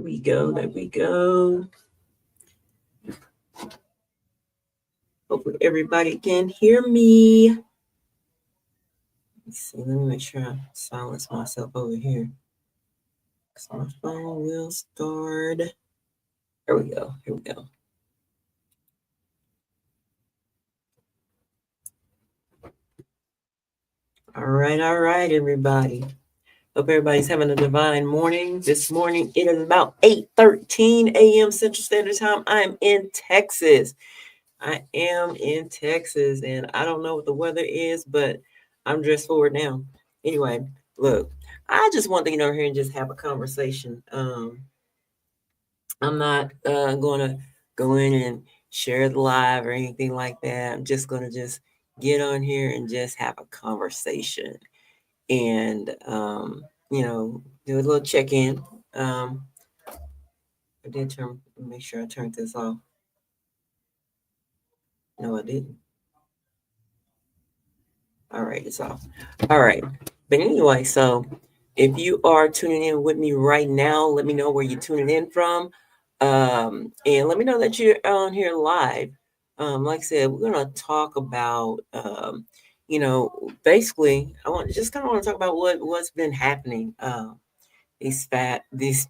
we go. There we go. Hopefully everybody can hear me. Let's see. Let me make sure I silence myself over here. So my phone will start. There we go. Here we go. All right, everybody. Hope everybody's having a divine morning. This morning it is about 8:13 a.m. Central Standard Time. I'm in Texas. I am in Texas, and I don't know what the weather is, but I'm dressed for it now. Anyway, look, I just want to get over here and just have a conversation. I'm not going to go in and share the live or anything like that. I'm just going to just get on here and just have a conversation and, do a little check-in. I did make sure I turned this off. No, I didn't. All right, it's off. All right. But anyway, so if you are tuning in with me right now, let me know where you're tuning in from. And let me know that you're on here live. Like I said, we're gonna talk about basically I want to talk about what's been happening these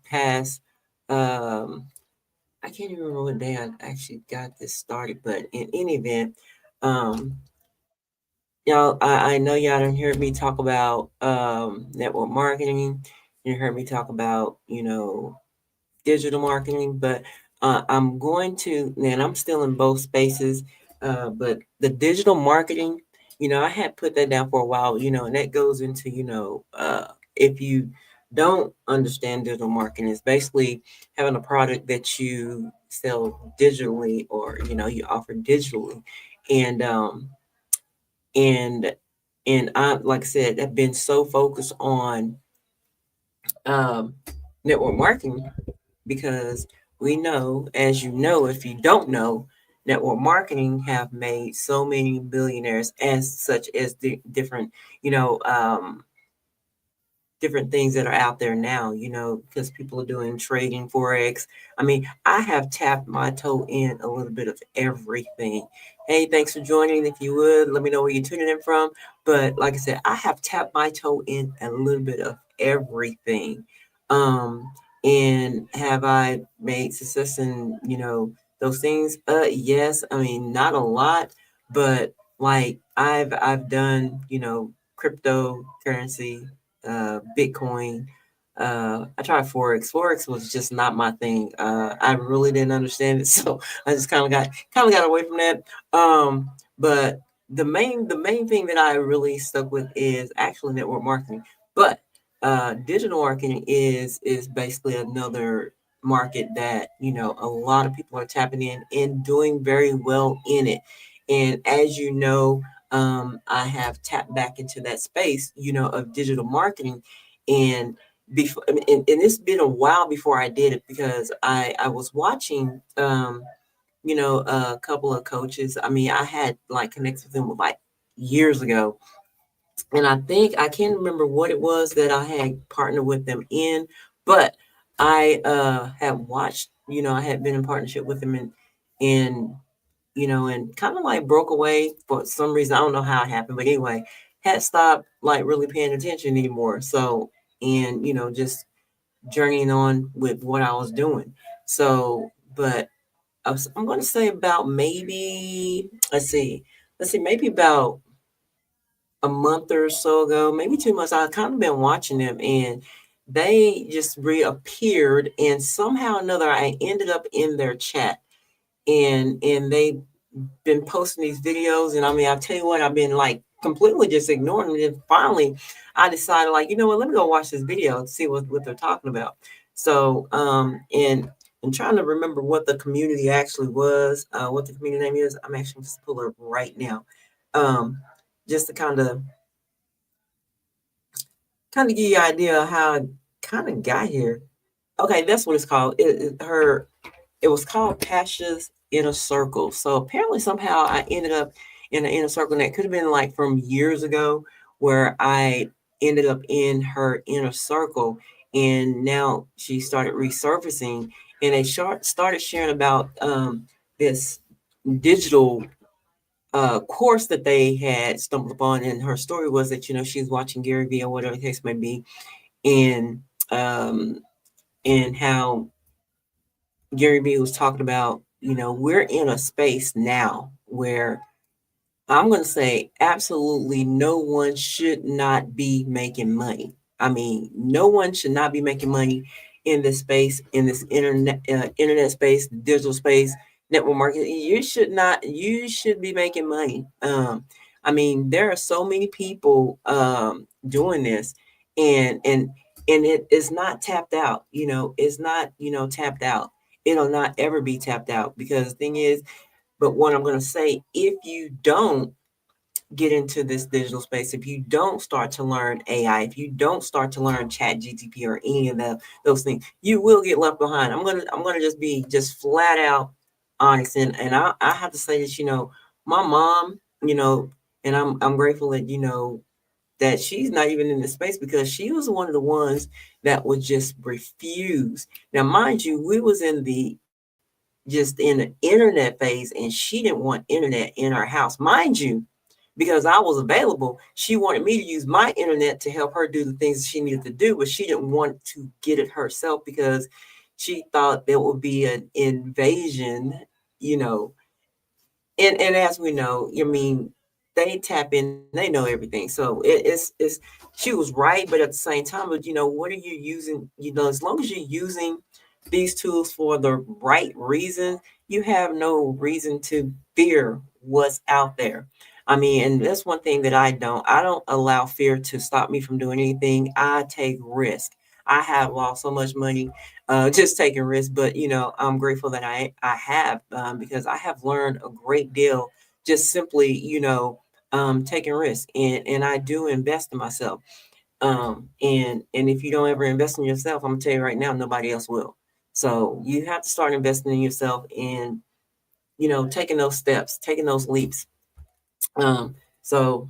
past I can't even remember what day I actually got this started, but in any event, y'all, I know y'all didn't hear me talk about network marketing. You heard me talk about, digital marketing, but I'm going to, and I'm still in both spaces, but the digital marketing, I had put that down for a while, and that goes into, if you don't understand digital marketing, it's basically having a product that you sell digitally or, you offer digitally. And, and I, like I said, have been so focused on network marketing because we know, as you know, if you don't know, network marketing have made so many billionaires as such as the different, different things that are out there now, because people are doing trading, Forex. I mean, I have tapped my toe in a little bit of everything. Hey, thanks for joining. If you would, let me know where you're tuning in from. But like I said, I have tapped my toe in a little bit of everything. And have I made success in, those things? Yes. I mean, not a lot, but like I've done, cryptocurrency, Bitcoin. I tried Forex. Forex was just not my thing. I really didn't understand it, so I just kind of got away from that. But the main thing that I really stuck with is actually network marketing. But digital marketing is basically another market that a lot of people are tapping in and doing very well in it. And as you know, I have tapped back into that space, of digital marketing. And before, and it's been a while before I did it because I was watching, a couple of coaches. I mean, I had like connected with them like years ago. And I can't remember what it was that I had partnered with them in, but I had watched, I had been in partnership with them and and kind of like broke away for some reason. I don't know how it happened, but anyway, had stopped like really paying attention anymore. So, and just journeying on with what I was doing. So, but I'm going to say about maybe, maybe about a month or so ago, maybe 2 months, I kind of been watching them and they just reappeared and somehow or another I ended up in their chat and they been posting these videos, and I mean, I tell you what, I've been like completely just ignoring them. And finally, I decided, like, you know what, let me go watch this video to see what they're talking about. So, and trying to remember what the community actually was, what the community name is. I'm actually just pull it up right now, just to kind of give you an idea of how I kind of got here. Okay, that's what it's called. It was called Pasha's Inner Circle. So apparently somehow I ended up in an inner circle, and that could have been like from years ago where I ended up in her inner circle. and now she started resurfacing, and they started sharing about this digital course that they had stumbled upon. And her story was that, she was watching Gary Vee or whatever the case may be, and um, and how Gary Vee was talking about, we're in a space now where I'm going to say absolutely no one should not be making money. I mean, no one should not be making money in this space, in this internet space, digital space, network marketing. You should not. You should be making money. I mean, there are so many people doing this, and it is not tapped out. It's not tapped out. It'll not ever be tapped out, because the thing is, but what I'm going to say, if you don't get into this digital space, if you don't start to learn AI, if you don't start to learn Chat GTP or any of those things, you will get left behind. I'm gonna just be just flat out honest, and I have to say that, my mom, and I'm grateful that, that she's not even in the space, because she was one of the ones that would just refuse. Now, mind you, we was in the just in the internet phase, and she didn't want internet in our house, mind you, because I was available. She wanted me to use my internet to help her do the things she needed to do, but she didn't want to get it herself, because she thought there would be an invasion, you know. And as we know, I mean, they tap in, they know everything. So it's she was right, but at the same time, but what are you using? As long as you're using these tools for the right reasons, you have no reason to fear what's out there. I mean, and that's one thing that I don't allow fear to stop me from doing anything. I take risk. I have lost so much money just taking risks, but I'm grateful that I have, because I have learned a great deal just simply, taking risks, and I do invest in myself. And if you don't ever invest in yourself, I'm gonna tell you right now, nobody else will. So you have to start investing in yourself, and taking those steps, taking those leaps. Um, so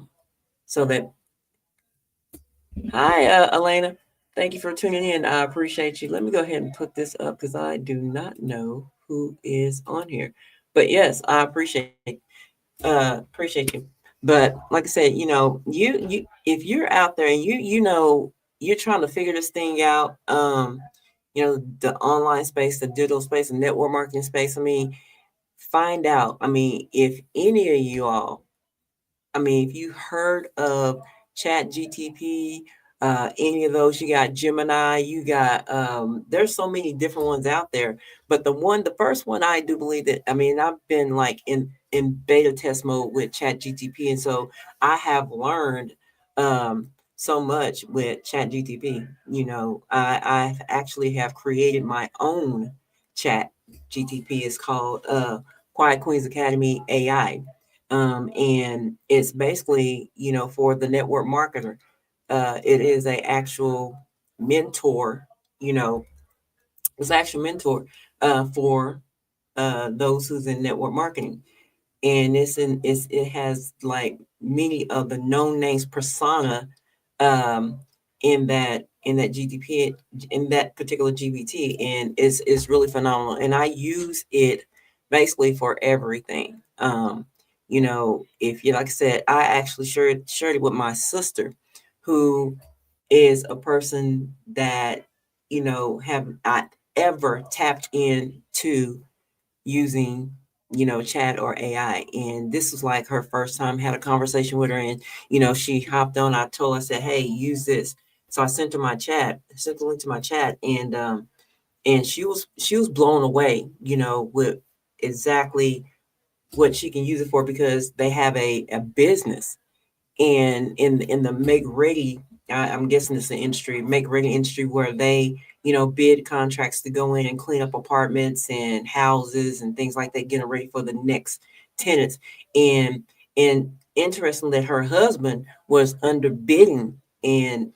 so that Hi, Elena. Thank you for tuning in. I appreciate you. Let me go ahead and put this up, because I do not know who is on here. But yes, I appreciate you. But like I said, you if you're out there and you're trying to figure this thing out, the online space, the digital space, the network marketing space. I mean, find out. I mean, if any of you all, I mean, if you heard of Chat GTP, any of those, you got Gemini, you got there's so many different ones out there. But the first one, I do believe that, I mean, I've been like in beta test mode with Chat GTP, and so I have learned so much with Chat GTP. I actually have created my own Chat GTP. It's called Quiet Queens Academy AI, and it's basically, for the network marketer. It is a actual mentor, you know, it's actual mentor for those who's in network marketing. And it has like many of the known names persona um, in that GDP, in that particular GBT, and it's really phenomenal. And I use it basically for everything. If you, like I said, I actually shared it with my sister, who is a person that have not ever tapped into using chat or AI. And this was like her first time. Had a conversation with her, and she hopped on. I told her, I said, hey, use this. So I sent the link to my chat, and she was blown away, with exactly what she can use it for, because they have a business. And in the make ready, I'm guessing it's the industry, make ready industry, where they bid contracts to go in and clean up apartments and houses and things like that, getting ready for the next tenants. And and interesting that her husband was underbidding, and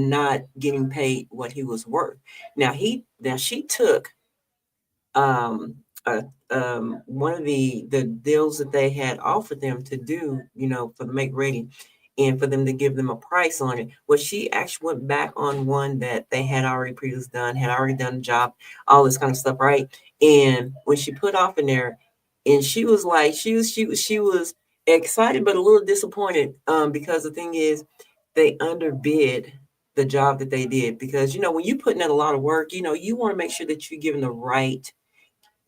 not getting paid what he was worth. Now she took um uh, one of the deals that they had offered them to do, for the make ready, and for them to give them a price on it. Well, she actually went back on one that they had already previously done, had already done the job, all this kind of stuff, right? And when she put off in there, and she was like, she was excited but a little disappointed, because the thing is, they underbid the job that they did, because when you putting in a lot of work, you want to make sure that you're giving the right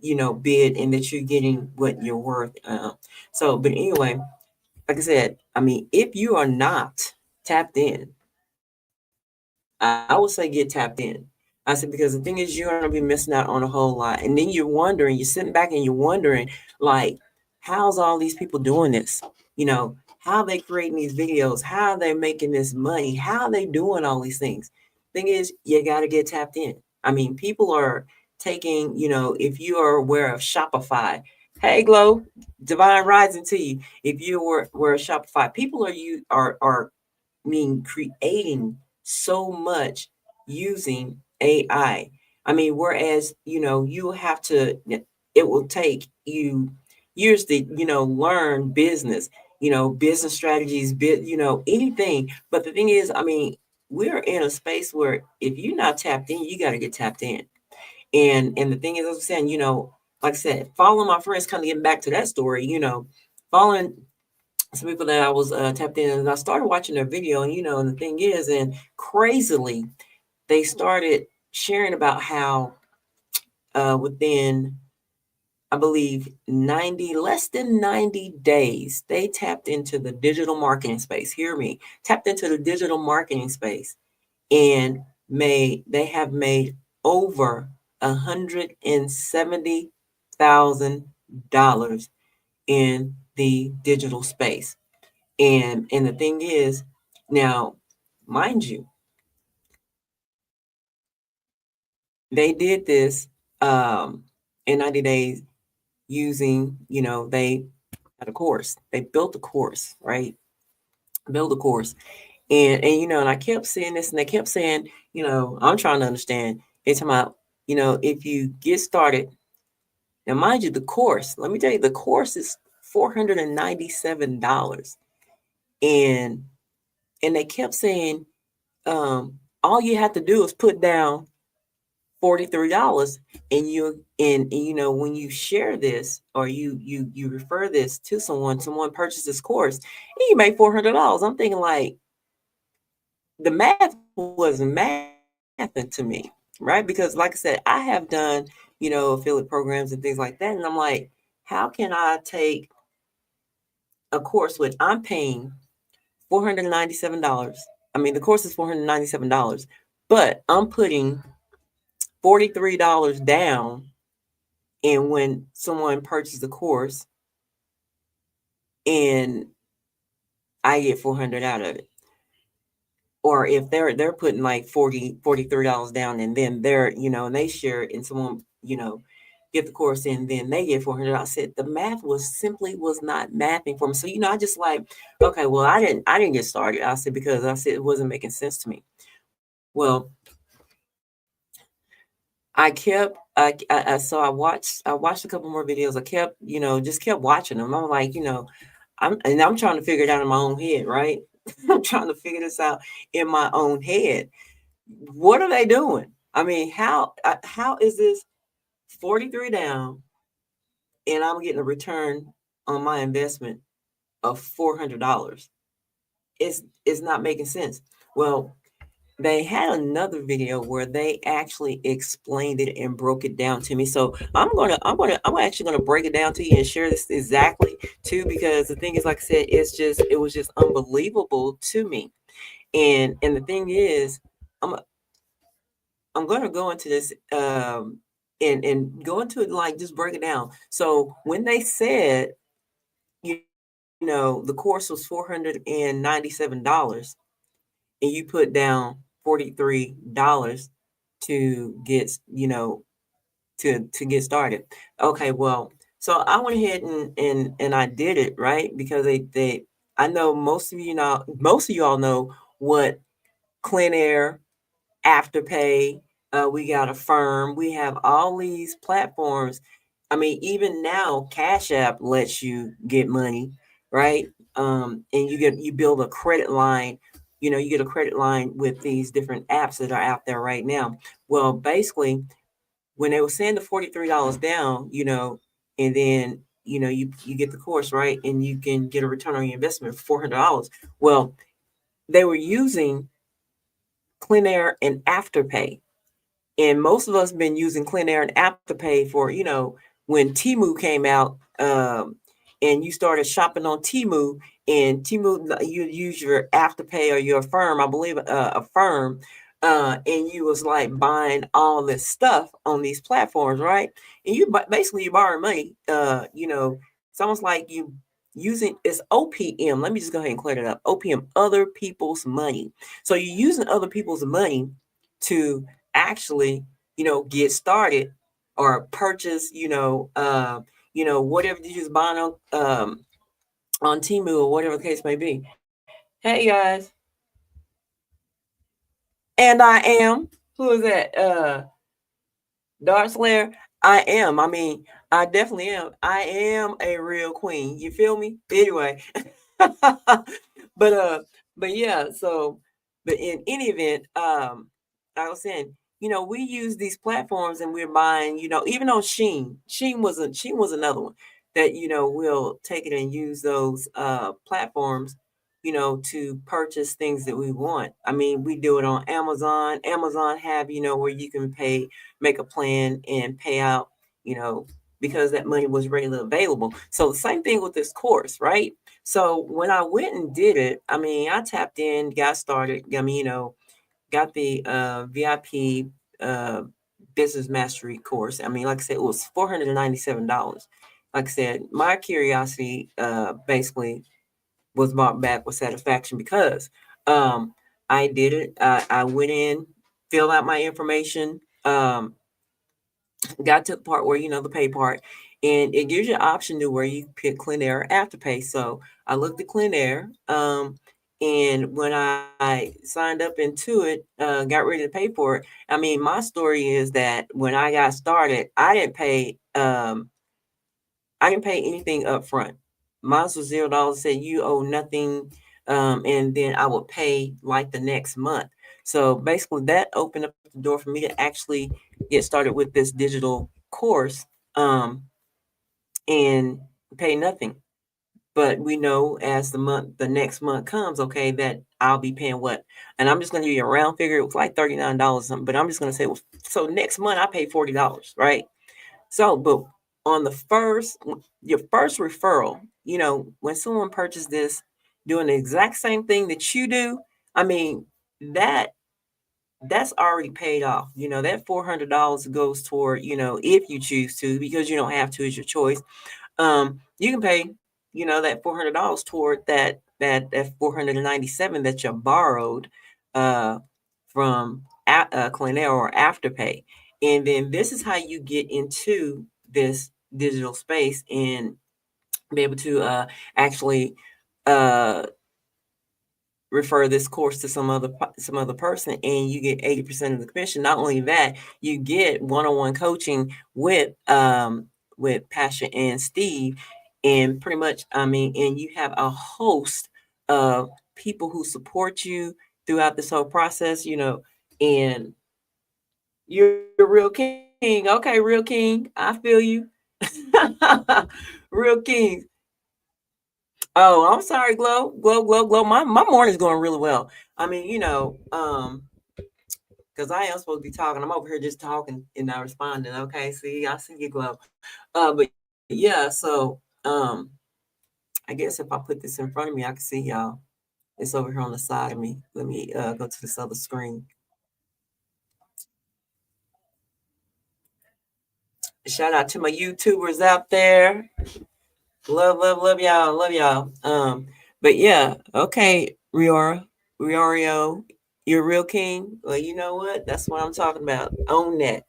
bid, and that you're getting what you're worth. So, but anyway, like I said, I mean, if you are not tapped in, I would say get tapped in. I said, because the thing is, you're going to be missing out on a whole lot. And then you're sitting back and you're wondering, like, how's all these people doing this? How are they creating these videos? How are they making this money? How are they doing all these things? Thing is, you got to get tapped in. I mean, people are taking, if you are aware of Shopify, hey, Glow, divine rising to you. If you were Shopify, people are creating so much using AI. I mean, whereas, you have to, it will take you years to, learn business strategies, anything. But the thing is, I mean, we're in a space where if you're not tapped in, you got to get tapped in. And the thing is, as I'm saying, like I said, following my friends, kind of getting back to that story, following some people that I was tapped in, and I started watching their video, and the thing is, and crazily, they started sharing about how within, I believe, less than 90 days, they tapped into the digital marketing space. Hear me, tapped into the digital marketing space, and they have made over $170,000 in the digital space. And the thing is, now, mind you, they did this in 90 days using, they had a course. They built a course, right? Build a course. And I kept saying this, and they kept saying, I'm trying to understand. It's about, if you get started, now mind you, the course, let me tell you, the course is $497. And they kept saying, all you have to do is put down $43, and when you share this, or you refer this to someone purchases this course, and you make $400. I'm thinking, like, the math wasn't mathing to me, right? Because like I said, I have done affiliate programs and things like that, and I'm like, how can I take a course when I'm paying $497? I mean, the course is $497, but I'm putting $43 down, and when someone purchases the course, and I get 400 out of it. Or if they're putting like $43 down, and then they're, and they share it, and someone, get the course, and then they get 400. I said the math was not mathing for me. So, I just like, okay, well, I didn't get started. I said, because I said it wasn't making sense to me. Well, so I watched a couple more videos. I kept, just kept watching them. I'm like, I'm trying to figure it out in my own head, right? I'm trying to figure this out in my own head. What are they doing? I mean, how is this 43 down, and I'm getting a return on my investment of $400? It's not making sense. Well, they had another video where they actually explained it and broke it down to me. So I'm actually gonna break it down to you and share this exactly too, because the thing is, like I said, it was just unbelievable to me. And the thing is, I'm I'm gonna go into this and go into it, like, just break it down. So when they said, you the course was $497, and you put down $43 to get, to get started. Okay, well, so I went ahead and I did it, right? Because they I know most of y'all know what Clean Air, Afterpay, we got Affirm, we have all these platforms. I mean, even now, Cash App lets you get money, right? and you build a credit line. You get a credit line with these different apps that are out there right now. Well, basically, when they were saying the $43 down, and then you get the course, right, and you can get a return on your investment for $400. Well, they were using CleanAir and Afterpay. And most of us been using CleanAir and Afterpay for, when Temu came out, and you started shopping on Temu, and Temu, you use your Afterpay or your Affirm, I believe, Affirm, and you was like buying all this stuff on these platforms, right? And basically you borrowing money, it's almost like you using, it's OPM. Let me just go ahead and clear it up. OPM, other people's money. So you're using other people's money to actually, get started or purchase, whatever you just buying on Temu or whatever the case may be. Hey guys, and I am. Who is that? Dark Slayer. I am. I mean, I definitely am. I am a real queen. You feel me? Anyway. but but yeah, so but in any event, I was saying, we use these platforms and we're buying, even on Sheen. Sheen was another one that, we'll take it and use those platforms, to purchase things that we want. I mean, we do it on Amazon. Amazon have, where you can make a plan and pay out, because that money was readily available. So the same thing with this course, right? So when I went and did it, I mean, I tapped in, got started. I mean, got the VIP business mastery course. I mean, like I said, it was $497. Like I said, my curiosity basically was brought back with satisfaction because I did it. I went in, filled out my information, got to the part where, the pay part, and it gives you an option to where you pick CleanAir or Afterpay. So I looked at CleanAir, and when I signed up into it, got ready to pay for it. I mean, my story is that when I got started, I didn't pay anything up front. Mine was $0. Said you owe nothing, and then I would pay like the next month. So basically, that opened up the door for me to actually get started with this digital course, and pay nothing. But we know as the next month comes, okay, that I'll be paying what? And I'm just going to give you a round figure. It was like $39 something, but I'm just going to say, well, so next month I pay $40, right? So, but on your first referral, when someone purchased this, doing the exact same thing that you do, I mean, that's already paid off. That $400 goes toward, if you choose to, because you don't have to, it's your choice. You can pay, that $400 toward that 497 that you borrowed from CleanAir or Afterpay. And then this is how you get into this digital space and be able to actually refer this course to some other person, and you get 80% of the commission. Not only that, you get one-on-one coaching with Pasha and Steve, and pretty much, I mean, and you have a host of people who support you throughout this whole process, and you're a real king. Okay, real king, I feel you. Real king. Oh, I'm sorry, Glow. Glow, glow, glow. My morning's going really well. I mean, because I am supposed to be talking. I'm over here just talking and not responding. Okay, see, I see you, Glow. But yeah, so I guess if I put this in front of me, I can see y'all. It's over here on the side of me. Let me go to this other screen. Shout out to my YouTubers out there. Love y'all. Love y'all. But yeah, okay, Riorio, you're a real king. Well, you know what? That's what I'm talking about. Own that.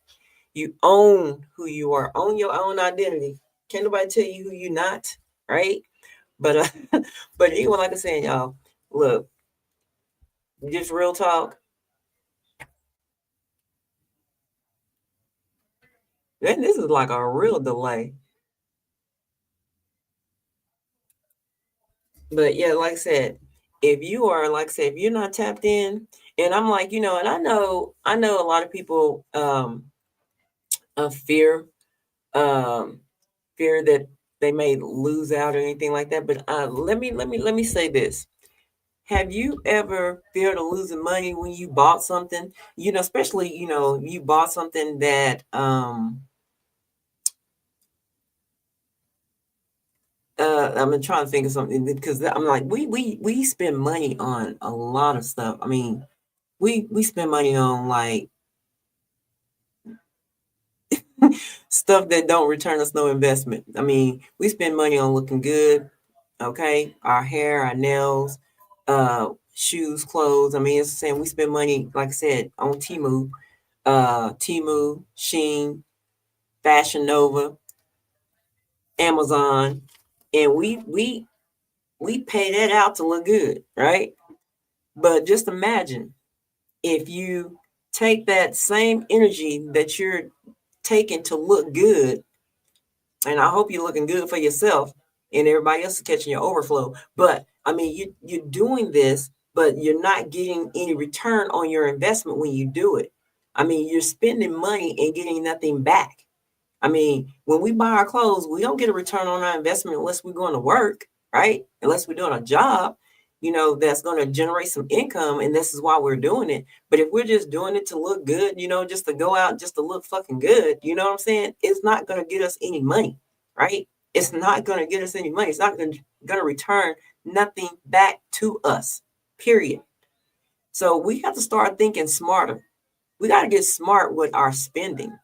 You own who you are. Own your own identity. Can't nobody tell you who you're not, right? But but even like I said, y'all, look, just real talk. Man, this is like a real delay. But yeah, like I said, if you are, like I said, if you're not tapped in, and I'm like, and I know a lot of people of fear, um, fear that they may lose out or anything like that. But let me say this. Have you ever feared of losing money when you bought something? Especially, you bought something that I'm trying to think of something because I'm like, we spend money on a lot of stuff. I mean, we spend money on like stuff that don't return us no investment. I mean, we spend money on looking good, okay? Our hair, our nails, shoes, clothes. I mean, it's the same. We spend money, like I said, on Temu, Sheen, Fashion Nova, Amazon, and we pay that out to look good, right? But just imagine if you take that same energy that you're taking to look good, and I hope you're looking good for yourself and everybody else is catching your overflow. But I mean, you're doing this, but you're not getting any return on your investment when you do it. I mean, you're spending money and getting nothing back. I mean, when we buy our clothes, we don't get a return on our investment unless we're going to work, right? Unless we're doing a job, that's going to generate some income. And this is why we're doing it. But if we're just doing it to look good, just to go out, just to look fucking good, you know what I'm saying? It's not going to get us any money, right? It's not going to get us any money. It's not going to return nothing back to us, period. So we have to start thinking smarter. We got to get smart with our spending.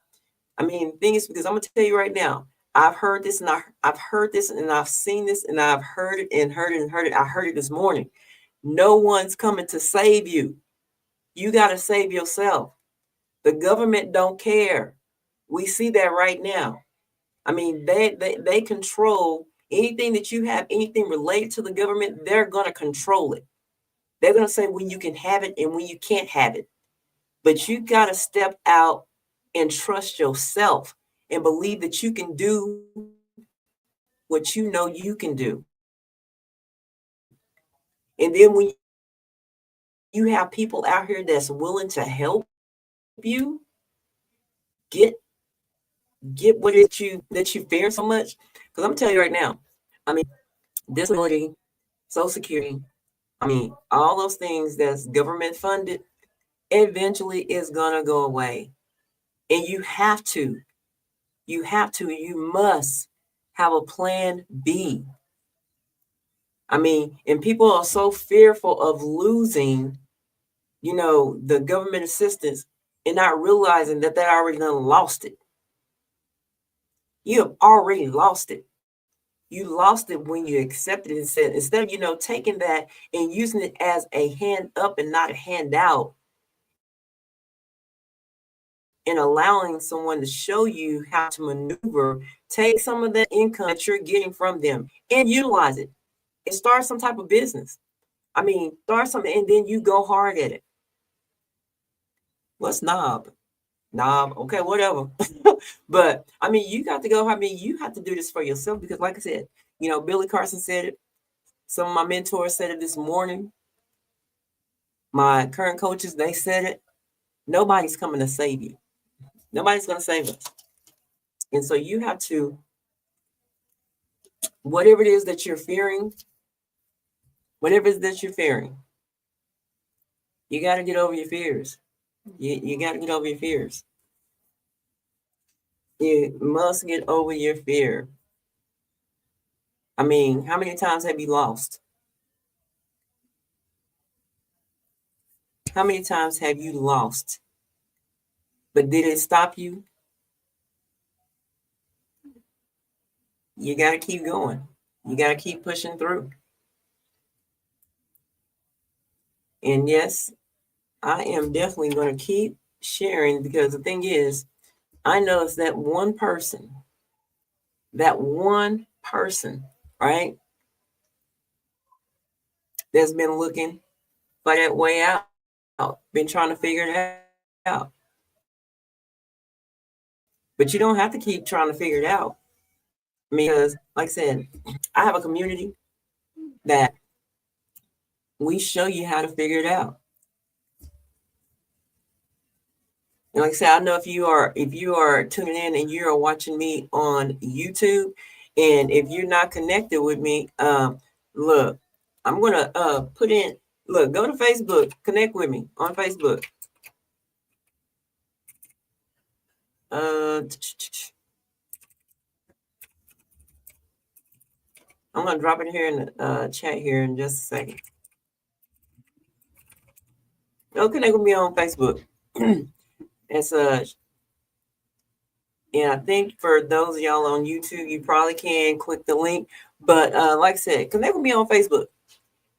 I mean, the thing is, because I'm gonna tell you right now, I've heard this and I've heard this and I've seen this and I've heard it and heard it and heard it. I heard it this morning. No one's coming to save you. You got to save yourself. The government don't care. We see that right now. I mean, they control anything that you have, anything related to the government. They're gonna control it. They're gonna say when you can have it and when you can't have it. But you got to step out and trust yourself and believe that you can do what you know you can do. And then when you have people out here that's willing to help you get what it that you fear so much. Because I'm telling you right now, I mean, disability, Social Security, I mean, all those things that's government funded eventually is gonna go away. And you must have a plan B. I mean, and people are so fearful of losing, the government assistance and not realizing that they already done lost it. You have already lost it. You lost it when you accepted it and said, instead of, taking that and using it as a hand up and not a hand out, and allowing someone to show you how to maneuver, take some of the income that you're getting from them and utilize it and start some type of business. I mean, start something and then you go hard at it. What's knob? Knob, okay, whatever. But I mean, you got to go. I mean, you have to do this for yourself because, like I said, Billy Carson said it. Some of my mentors said it this morning. My current coaches, they said it. Nobody's coming to save you. Nobody's going to save us. And so you have to, whatever it is that you're fearing, whatever it is that you're fearing, you got to get over your fears. You got to get over your fears. You must get over your fear. I mean, how many times have you lost? How many times have you lost? But did it stop you? You got to keep going. You got to keep pushing through. And yes, I am definitely going to keep sharing because the thing is, I know it's that one person, right, that's been looking for that way out, been trying to figure it out. But you don't have to keep trying to figure it out. Because, like I said, I have a community that we show you how to figure it out. And like I said, I know if you are tuning in and you are watching me on YouTube, and if you're not connected with me, look, I'm gonna put in, look, go to Facebook, connect with me on Facebook. I'm gonna drop it here in the chat here in just a second. Go connect with me on Facebook. And such. And I think for those of y'all on YouTube, you probably can click the link. But like I said, connect with me on Facebook.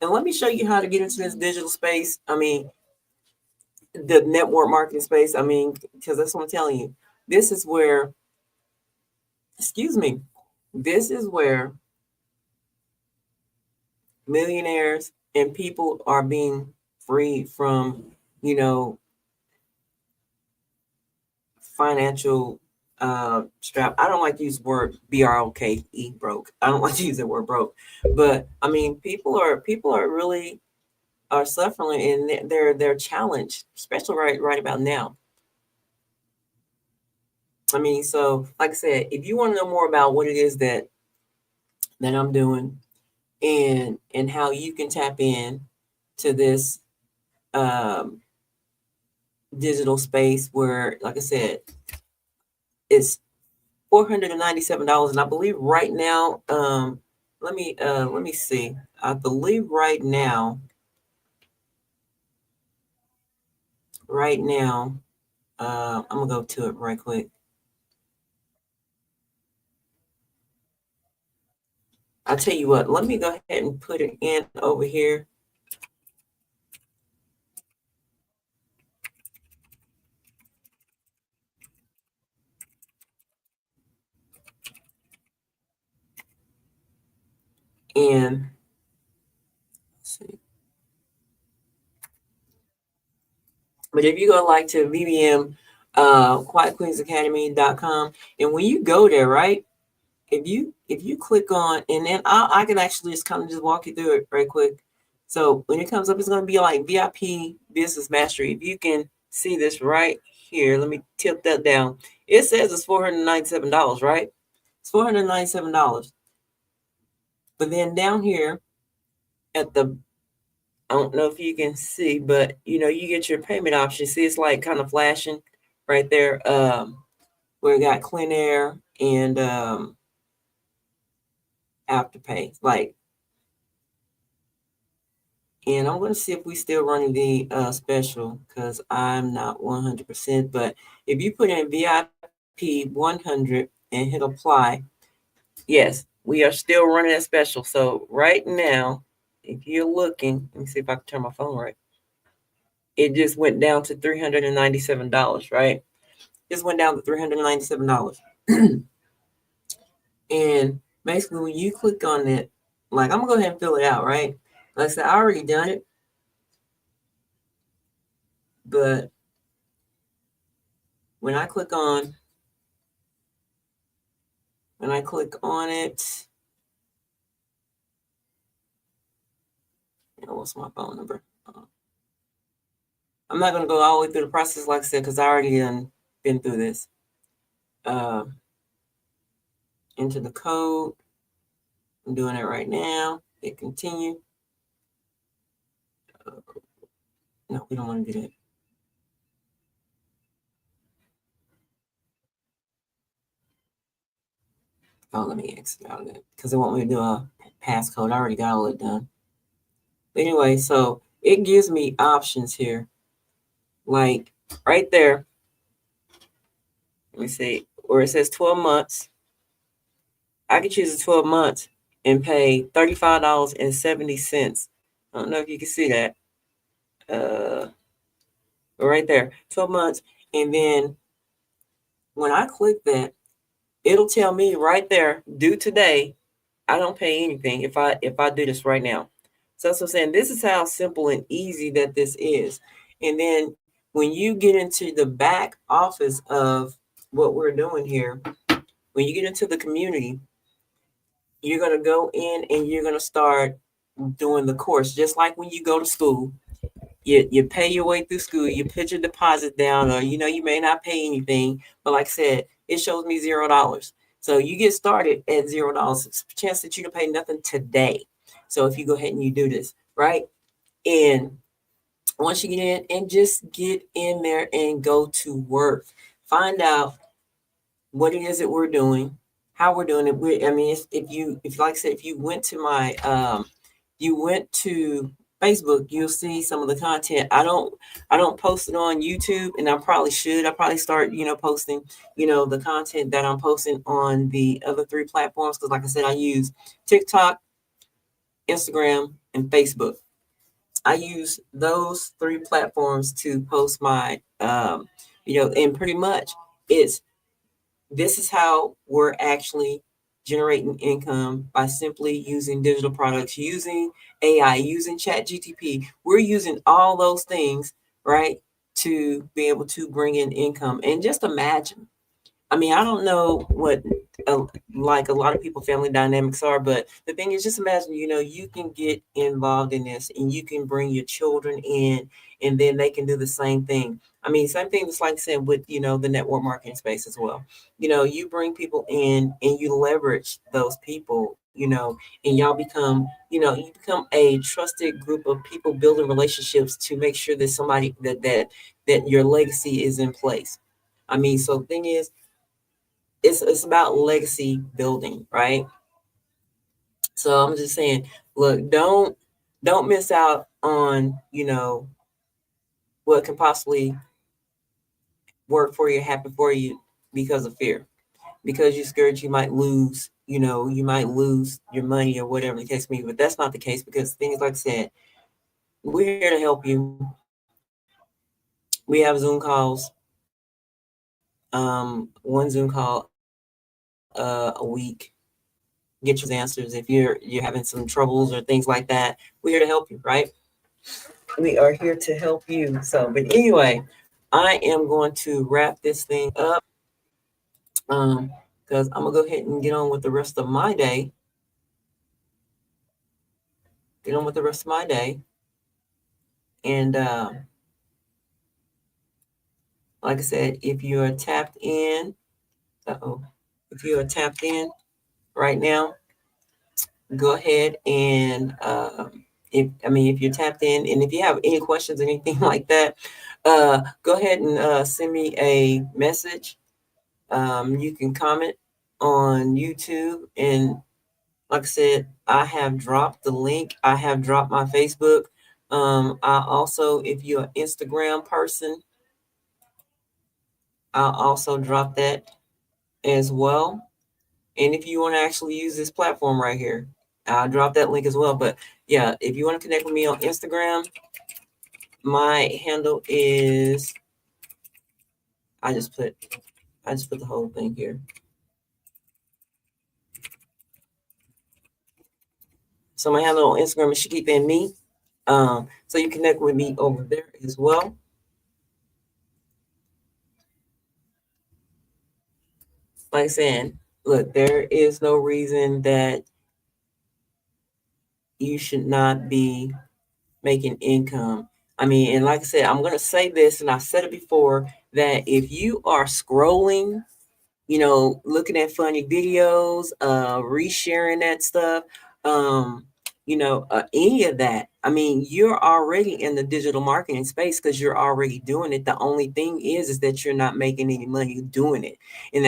And let me show you how to get into this digital space. I mean, the network marketing space. I mean, because that's what I'm telling you. This is where, excuse me, this is where millionaires and people are being freed from, financial strap. I don't like to use the word BROKE, broke. I don't like to use that word broke. But I mean, people are really are suffering, and they're challenged, especially right about now. I mean, so like I said, if you want to know more about what it is that I'm doing, and how you can tap in to this digital space where, like I said, it's $497, and I believe right now, let me see. I believe right now, I'm gonna go to it right quick. I'll tell you what, let me go ahead and put it in over here. And let's see. But if you go like to VBM, quietqueensacademy.com, and when you go there, right, if you click on, and then I can actually just kind of just walk you through it right quick. So when it comes up, it's going to be like VIP Business Mastery. If you can see this right here, let me tilt that down. It says it's $497, right? It's $497. But then down here at the, I don't know if you can see, but you get your payment option. See, it's like kind of flashing right there, where it got Clean Air and Afterpay. Like, and I'm going to see if we still running the special, because I'm not 100%. But if you put in VIP 100 and hit apply, yes, we are still running a special. So right now, if you're looking, let me see if I can turn my phone right. It just went down to $397, right? Just went down to $397. And basically, when you click on it, like, I'm going to go ahead and fill it out, right? Like I said, I already done it. But when I click on it, what's my phone number? I'm not going to go all the way through the process, like I said, because I already been through this. Enter the code. I'm doing it right now. Hit continue. No, we don't want to do that. Oh, let me exit out of that, because they want me to do a passcode. I already got all it done. But anyway, so it gives me options here. Like right there. Let me see, where it says 12 months. I could choose the 12 months and pay $35.70. I don't know if you can see that. Right there, 12 months. And then when I click that, it'll tell me right there, due today. I don't pay anything if I do this right now. So that's what I'm saying. This is how simple and easy that this is. And then when you get into the back office of what we're doing here, when you get into the community, you're going to go in and you're going to start doing the course. Just like when you go to school, you pay your way through school, you put your deposit down, or you may not pay anything, but like I said, it shows me $0. So you get started at $0. It's a chance that you don't pay nothing today. So if you go ahead and you do this, right? And once you get in, and just get in there and go to work, find out what it is that we're doing, how we're doing it. I mean, if like I said, if you went to my you went to Facebook, you'll see some of the content. I don't post it on YouTube, and I probably should. I probably start posting the content that I'm posting on the other three platforms, because like I said, I use TikTok, Instagram, and Facebook. I use those three platforms to post my and pretty much it's this is how we're actually generating income, by simply using digital products, using AI, using ChatGTP. We're using all those things, right, to be able to bring in income. And just imagine, I mean, I don't know what like a lot of people family dynamics are, but the thing is, just imagine, you can get involved in this, and you can bring your children in, and then they can do the same thing. I mean, same thing that's like I said with the network marketing space as well. You bring people in, and you leverage those people, and y'all become, you become a trusted group of people, building relationships to make sure that somebody that your legacy is in place. I mean, so the thing is, it's about legacy building, right? So I'm just saying, look, don't miss out on what can possibly work for you, happen for you, because of fear, because you're scared you might lose, you might lose your money or whatever the case may be. But that's not the case, because things like I said, we're here to help you. We have Zoom calls, one Zoom call a week. Get your answers if you're having some troubles or things like that. We're here to help you, right? We are here to help you. So, but anyway, I am going to wrap this thing up, because I'm gonna go ahead and get on with the rest of my day. Get on with the rest of my day, and like I said, if you are tapped in, if you are tapped in right now, go ahead and if you're tapped in, and if you have any questions, anything like that, go ahead and send me a message. You can comment on YouTube, and like I said, I have dropped the link. I have dropped my Facebook. I also, if you're an Instagram person, I'll also drop that as well. And if you want to actually use this platform right here, I'll drop that link as well. But yeah, if you want to connect with me on Instagram, my handle is, I just put the whole thing here. So my handle on Instagram is Shakita and Me. So you connect with me over there as well. Like I said, look, there is no reason that you should not be making income. I mean, and like I said, I'm gonna say this, and I said it before, that if you are scrolling, looking at funny videos, resharing that stuff, any of that. I mean, you're already in the digital marketing space, because you're already doing it. The only thing is that you're not making any money doing it. And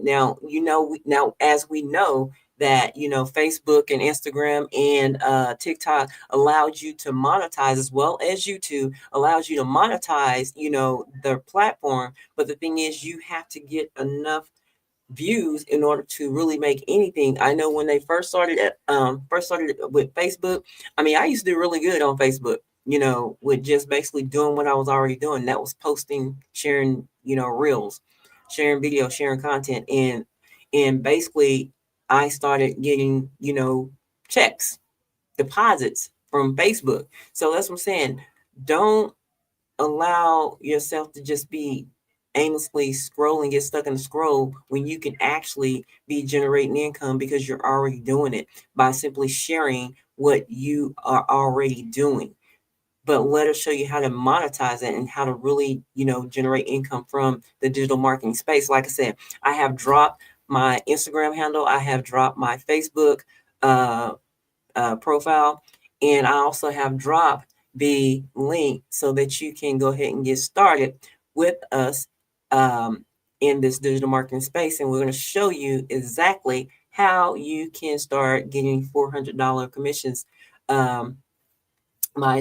now as we know that Facebook and Instagram and TikTok allowed you to monetize, as well as YouTube allows you to monetize, their platform. But the thing is, you have to get enough views in order to really make anything. I know when they first started with Facebook, I mean, I used to do really good on Facebook, with just basically doing what I was already doing. That was posting, sharing, reels, sharing video, sharing content. And basically I started getting, checks, deposits from Facebook. So that's what I'm saying. Don't allow yourself to just be aimlessly scrolling, get stuck in the scroll, when you can actually be generating income, because you're already doing it by simply sharing what you are already doing, but let us show you how to monetize it and how to really, generate income from the digital marketing space. Like I said, I have dropped my Instagram handle, I have dropped my Facebook uh, profile, and I also have dropped the link so that you can go ahead and get started with us in this digital marketing space. And we're going to show you exactly how you can start getting $400 commissions by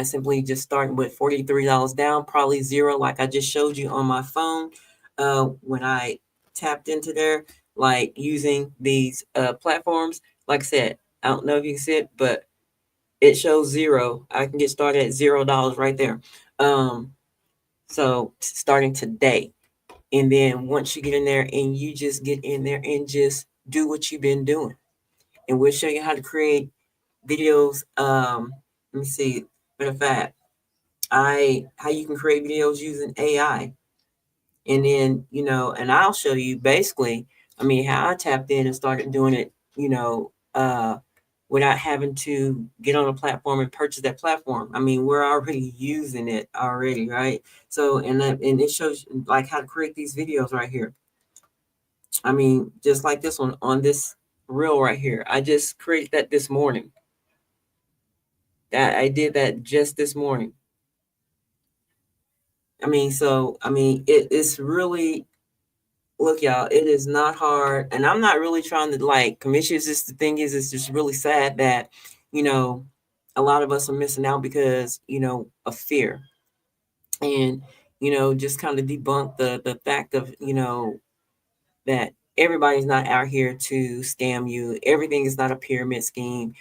simply just starting with $43 down, probably zero, like I just showed you on my phone when I tapped into there, like using these platforms. Like I said, I don't know if you can see it, but it shows zero. I can get started at $0 right there. So starting today. And then once you get in there and you just get in there and just do what you've been doing. And we'll show you how to create videos. Let me see. Matter of fact, how you can create videos using AI. And then, and I'll show you basically, how I tapped in and started doing it, without having to get on a platform and purchase that platform. We're already using it already, right? So, and it shows like how to create these videos right here. Just like this one on this reel right here. I just created that this morning. That I did that just this morning. It's really, look, y'all, it is not hard. And I'm not really trying to like commission. Just the thing is, it's just really sad that, a lot of us are missing out because, of fear. And, just kind of debunk the fact of, that everybody's not out here to scam you. Everything is not a pyramid scheme.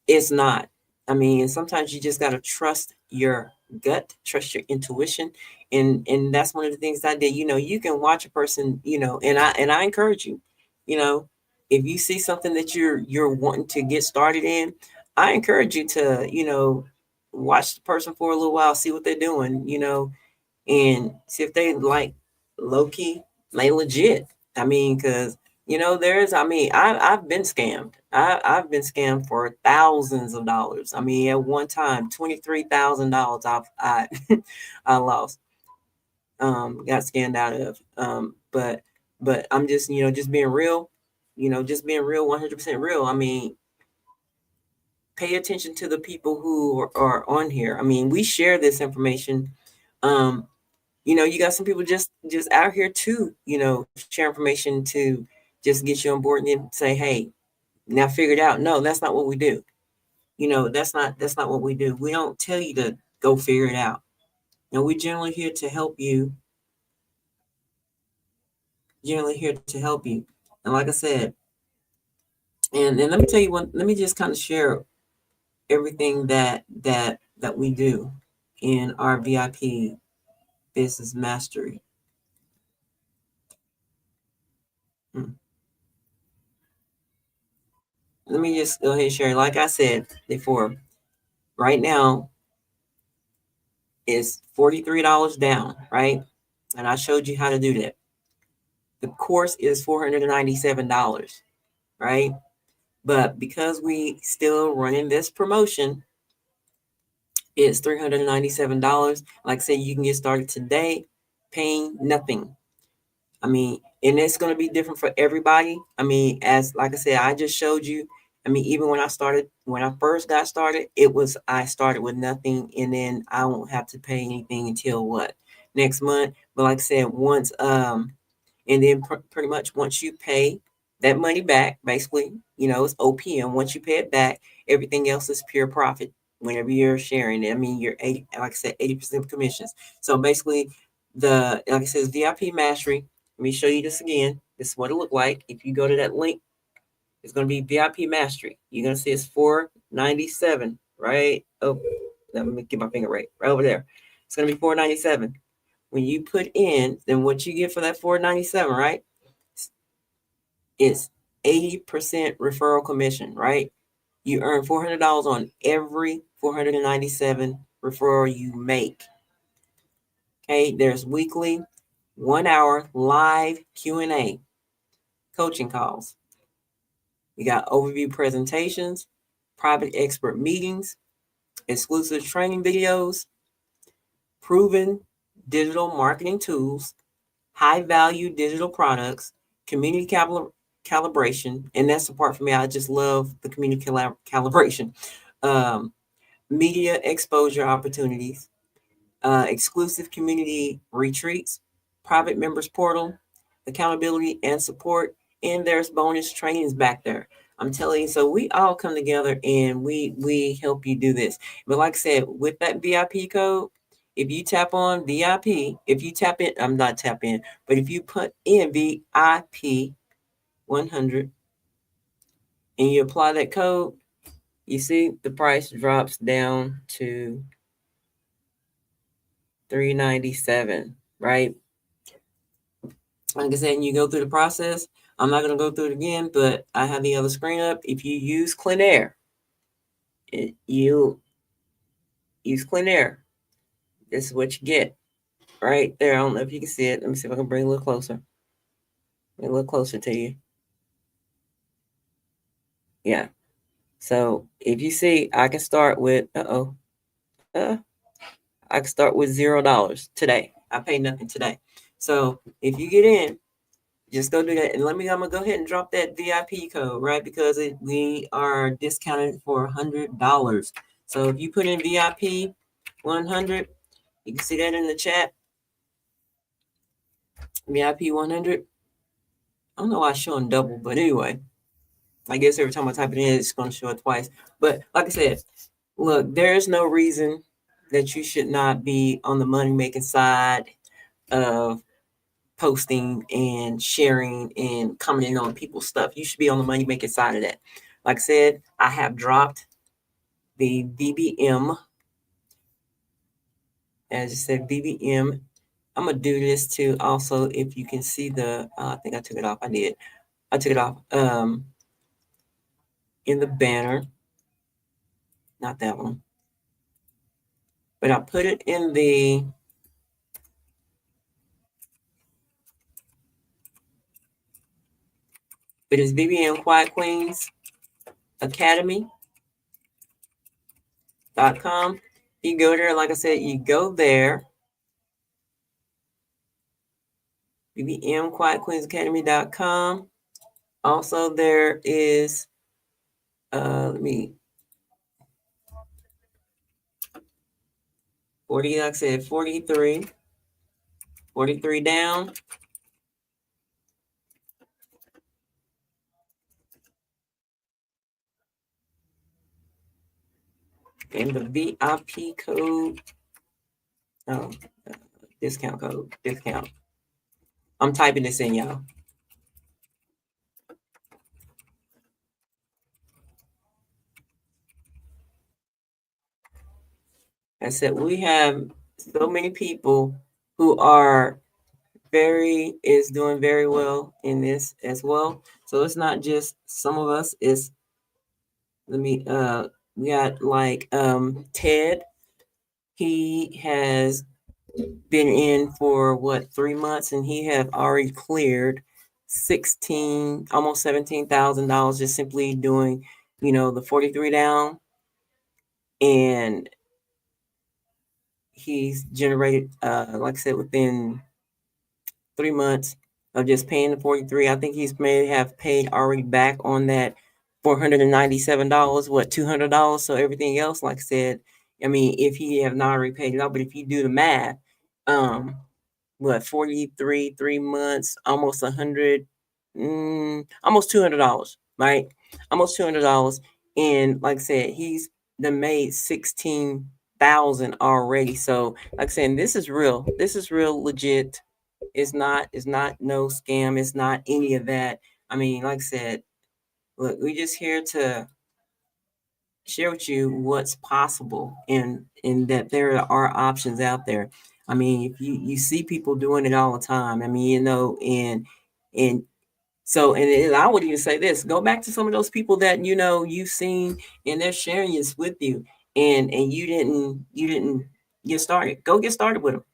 It's not. Sometimes you just gotta trust your gut, trust your intuition, and that's one of the things I did. You can watch a person, and I encourage you, you know, if you see something that you're wanting to get started in, I encourage you to, watch the person for a little while, see what they're doing, and see if they like low key, they legit. Because there's, I've been scammed. I've been scammed for thousands of dollars. At one time, $23,000 I I lost, got scammed out of. But I'm just, just being real, just being real, 100% real. Pay attention to the people who are on here. We share this information. Um, you got some people just out here to, share information to just get you on board and then say, hey, now figure it out. No, that's not what we do. That's not what we do. We don't tell you to go figure it out. We're generally here to help you. Generally here to help you. And like I said, and let me tell you one, let me just kind of share everything that we do in our VIP business mastery. Hmm. Let me just go ahead and share. Like I said before, right now is $43 down, right? And I showed you how to do that. The course is $497, right? But because we still running this promotion, it's $397. Like I said, you can get started today, paying nothing. And it's going to be different for everybody. As like I said, I just showed you. Even when I first got started, I started with nothing, and then I won't have to pay anything until what, next month. But like I said, once and then pretty much once you pay that money back, basically, it's OPM. Once you pay it back, everything else is pure profit. Whenever you're sharing it, you're 80, like I said, 80% commissions. So basically, like I said, VIP Mastery. Let me show you this again. This is what it looked like. If you go to that link, it's going to be VIP Mastery. You're going to see it's $497, right? Oh, let me get my finger right over there. It's going to be $497. When you put in, then what you get for that $497, right? It's 80% referral commission, right? You earn $400 on every 497 referral you make. Okay, there's weekly 1 hour live Q&A coaching calls. We got overview presentations, private expert meetings, exclusive training videos, proven digital marketing tools, high value digital products, community calibration. And that's the part for me. I just love the community calibration. Um, Media exposure opportunities, exclusive community retreats, private members portal, accountability and support, and there's bonus trainings back there. I'm telling you, so we all come together and we help you do this. But like I said, with that VIP code, if you tap on VIP, if you tap in, I'm not tap in, but if you put in VIP 100 and you apply that code, you see the price drops down to $397, right? Like I said, you go through the process. I'm not going to go through it again, but I have the other screen up. If you use Cleanair, you use Cleanair. This is what you get right there. I don't know if you can see it. Let me see if I can bring it a little closer. A little closer to you. Yeah. So if you see, I can start with, I can start with $0 today. I pay nothing today. So if you get in, just go do that. And I'm gonna go ahead and drop that VIP code, right? Because we are discounted for $100. So if you put in VIP 100, you can see that in the chat. VIP 100. I don't know why it's showing double, but anyway, I guess every time I type it in, it's going to show it twice. But like I said, look, there's no reason that you should not be on the money making side of posting and sharing and commenting on people's stuff. You should be on the money making side of that. Like I said, I have dropped the BBM. As I said, BBM. I'm going to do this too. Also, if you can see the, I think I took it off. I did. I took it off in the banner. Not that one. But I put it in the, it is BBM Quiet Queens Academy.com. You go there, like I said, you go there. BBM Quiet Queens Academy.com. Also, there is, let me, 40, like I said, 43 down. And the VIP code, discount code, discount. I'm typing this in, y'all. I said, we have so many people who are is doing very well in this as well. So it's not just some of us, it's, we got like Ted. He has been in for 3 months, and he have already cleared almost $17,000 just simply doing, the 43 down. And he's generated, like I said, within 3 months of just paying the 43. I think he's may have paid already back on that $497, $200. So everything else, like I said, I mean, if he have not already paid it out, but if you do the math, 43, 3 months, almost 100, almost $200, right? Almost $200. And like I said, he's made 16,000 already. So like I said, this is real. This is real legit. It's not no scam. It's not any of that. I mean, like I said, look, we're just here to share with you what's possible and that there are options out there. I mean, if you see people doing it all the time, I mean, and so, and I would even say this, go back to some of those people that, you've seen and they're sharing this with you and you didn't get started. Go get started with them.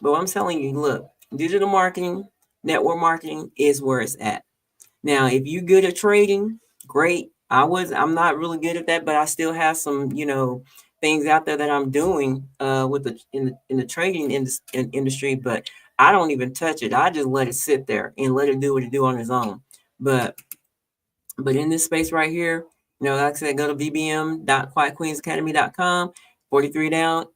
But I'm telling you, look, digital marketing, network marketing is where it's at. Now, if you're good at trading, great. I'm not really good at that, but I still have some, things out there that I'm doing with the trading industry, but I don't even touch it. I just let it sit there and let it do what it do on its own. But in this space right here, like I said, go to vbm.quietqueensacademy.com, 43 down.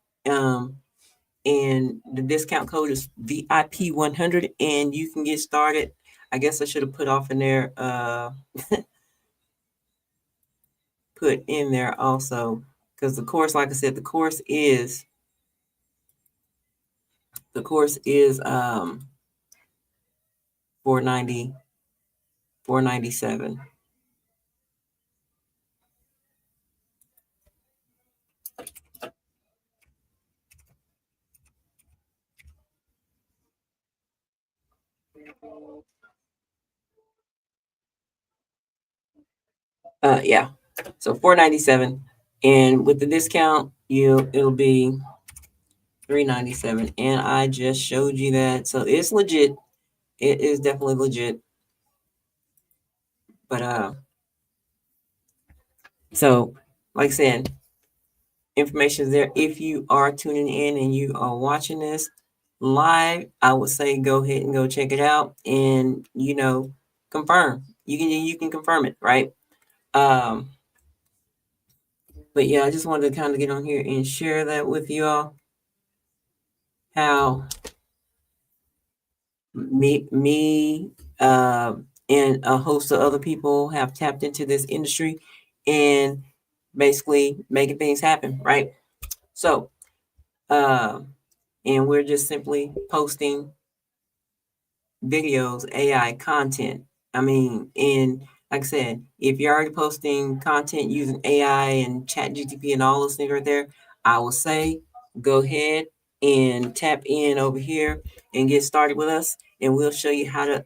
And the discount code is VIP100, and you can get started. I guess I should have put off in there, put in there also, because the course, like I said, the course is $497. Yeah. So $497. And with the discount, it'll be $397. And I just showed you that. So it's legit. It is definitely legit. But so like I said, information is there. If you are tuning in and you are watching this live, I would say go ahead and go check it out and confirm. You can confirm it, right? But yeah, I just wanted to kind of get on here and share that with you all. How me and a host of other people have tapped into this industry and basically making things happen, right? So, and we're just simply posting videos, AI content. I mean, and like I said, if you're already posting content using AI and Chat GTP and all those things right there, I will say go ahead and tap in over here and get started with us, and we'll show you how to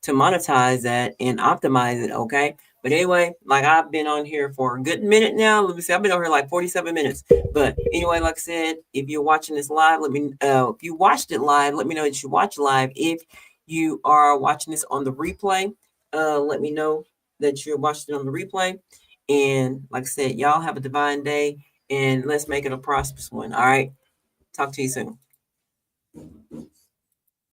monetize that and optimize it. Okay. But anyway, like I've been on here for a good minute now. Let me see, I've been on here like 47 minutes. But anyway, like I said, if you're watching this live, if you watched it live, let me know that you watch live. If you are watching this on the replay, let me know that you're watching it on the replay. And like I said, y'all have a divine day, and let's make it a prosperous one. All right. Talk to you soon.